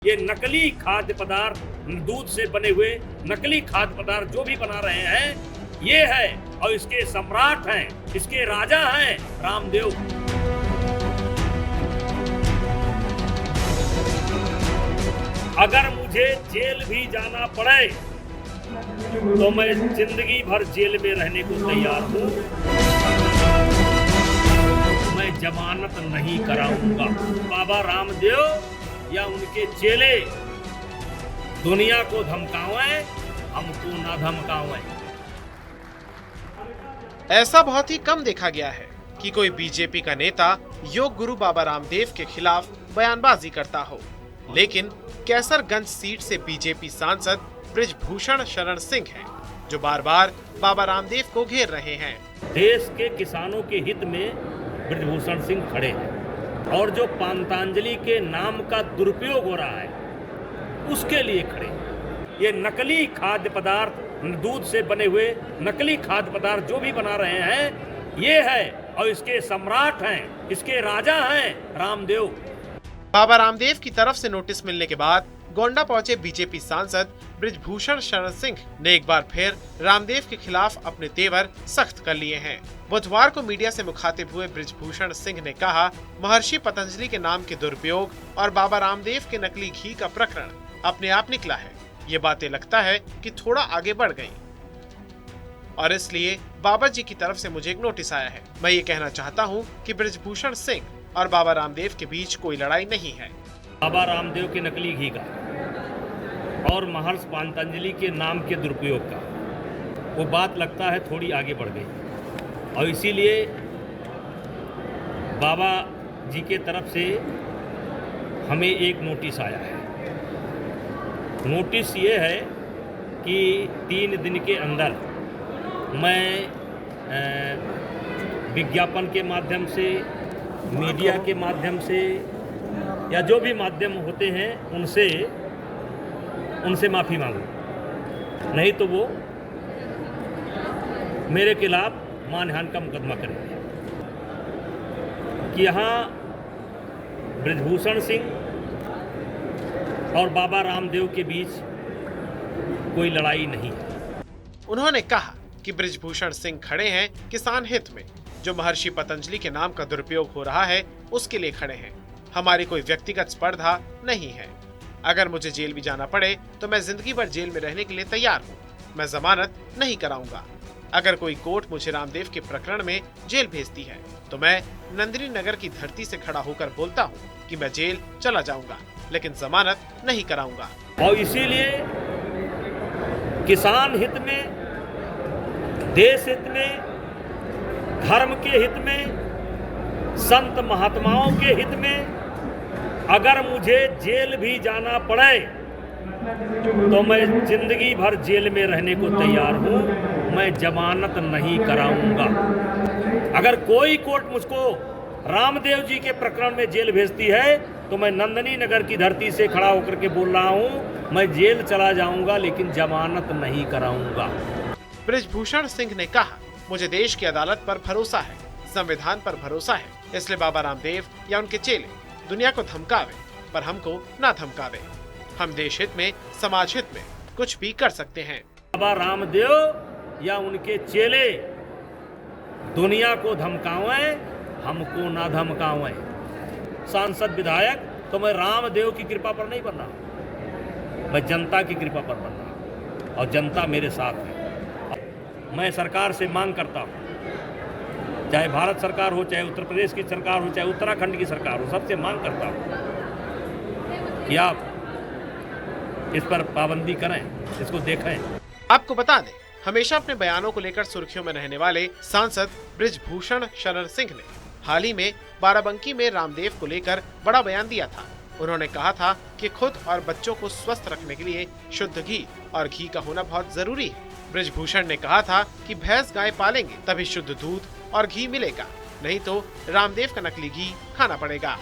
ये नकली खाद्य पदार्थ, दूध से बने हुए नकली खाद्य पदार्थ जो भी बना रहे हैं, ये है और इसके सम्राट हैं, इसके राजा हैं रामदेव। अगर मुझे जेल भी जाना पड़े तो मैं जिंदगी भर जेल में रहने को तैयार हूं। मैं जमानत नहीं कराऊंगा। बाबा रामदेव या उनके चेले दुनिया को धमकावें, हमको ना धमकावें। ऐसा बहुत ही कम देखा गया है कि कोई बीजेपी का नेता योग गुरु बाबा रामदेव के खिलाफ बयानबाजी करता हो, लेकिन कैसरगंज सीट से बीजेपी सांसद बृजभूषण शरण सिंह हैं, जो बार बार बाबा रामदेव को घेर रहे हैं। देश के किसानों के हित में बृजभूषण सिंह खड़े हैं और जो पांतांजलि के नाम का दुरुपयोग हो रहा है उसके लिए खड़े हैं। ये नकली खाद्य पदार्थ, दूध से बने हुए नकली खाद्य पदार्थ जो भी बना रहे हैं, ये है और इसके सम्राट हैं, इसके राजा हैं रामदेव। बाबा रामदेव की तरफ से नोटिस मिलने के बाद गोंडा पहुंचे बीजेपी सांसद बृजभूषण शरण सिंह ने एक बार फिर रामदेव के खिलाफ अपने तेवर सख्त कर लिए हैं। बुधवार को मीडिया से मुखातिब हुए बृजभूषण सिंह ने कहा, महर्षि पतंजलि के नाम के दुरुपयोग और बाबा रामदेव के नकली घी का प्रकरण अपने आप निकला है। ये बातें लगता है कि थोड़ा आगे बढ़ गयी और इसलिए बाबा जी की तरफ से मुझे एक नोटिस आया है। मैं ये कहना चाहता हूँ कि बृजभूषण सिंह और बाबा रामदेव के बीच कोई लड़ाई नहीं है। बाबा रामदेव के नकली घी का और महर्षि पतंजलि के नाम के दुरुपयोग का वो बात लगता है थोड़ी आगे बढ़ गई और इसीलिए बाबा जी के तरफ से हमें एक नोटिस आया है। नोटिस ये है कि 3 दिन के अंदर मैं विज्ञापन के माध्यम से, मीडिया के माध्यम से या जो भी माध्यम होते हैं उनसे माफ़ी मांगूं, नहीं तो वो मेरे खिलाफ मानहानि का मुकदमा करेंगे। कि यहाँ बृजभूषण सिंह और बाबा रामदेव के बीच कोई लड़ाई नहीं है। उन्होंने कहा कि बृजभूषण सिंह खड़े हैं किसान हित में, जो महर्षि पतंजलि के नाम का दुरुपयोग हो रहा है उसके लिए खड़े हैं। हमारी कोई व्यक्तिगत स्पर्धा नहीं है। अगर मुझे जेल भी जाना पड़े तो मैं जिंदगी भर जेल में रहने के लिए तैयार हूँ। मैं जमानत नहीं कराऊंगा। अगर कोई कोर्ट मुझे रामदेव के प्रकरण में जेल भेजती है तो मैं नंदिनी नगर की धरती से खड़ा होकर बोलता हूँ कि मैं जेल चला जाऊंगा, लेकिन जमानत नहीं कराऊंगा। और इसीलिए किसान हित में, देश हित में, धर्म के हित में, संत महात्माओं के हित में अगर मुझे जेल भी जाना पड़े तो मैं जिंदगी भर जेल में रहने को तैयार हूं। मैं जमानत नहीं कराऊंगा। अगर कोई कोर्ट मुझको रामदेव जी के प्रकरण में जेल भेजती है तो मैं नंदिनी नगर की धरती से खड़ा होकर के बोल रहा हूं, मैं जेल चला जाऊंगा लेकिन जमानत नहीं कराऊंगा। बृजभूषण सिंह ने कहा, मुझे देश की अदालत पर भरोसा है, संविधान पर भरोसा है, इसलिए बाबा रामदेव या उनके चेले दुनिया को धमकावे पर हमको ना धमकावे। हम देश हित में, समाज हित में कुछ भी कर सकते हैं। बाबा रामदेव या उनके चेले दुनिया को धमकावें, हमको ना धमकावें। सांसद विधायक तो मैं रामदेव की कृपा पर नहीं बन रहा, मैं जनता की कृपा पर बन रहा और जनता मेरे साथ है। मैं सरकार से मांग करता हूँ, चाहे भारत सरकार हो, चाहे उत्तर प्रदेश की सरकार हो, चाहे उत्तराखंड की सरकार हो, सबसे मांग करता हूँ कि आप इस पर पाबंदी करें, इसको देखें। आपको बता दें, हमेशा अपने बयानों को लेकर सुर्खियों में रहने वाले सांसद बृजभूषण शरण सिंह ने हाल ही में बाराबंकी में रामदेव को लेकर बड़ा बयान दिया था। उन्होंने कहा था कि खुद और बच्चों को स्वस्थ रखने के लिए शुद्ध घी और घी का होना बहुत जरूरी है। बृजभूषण ने कहा था कि भैंस गाय पालेंगे तभी शुद्ध दूध और घी मिलेगा, नहीं तो रामदेव का नकली घी खाना पड़ेगा।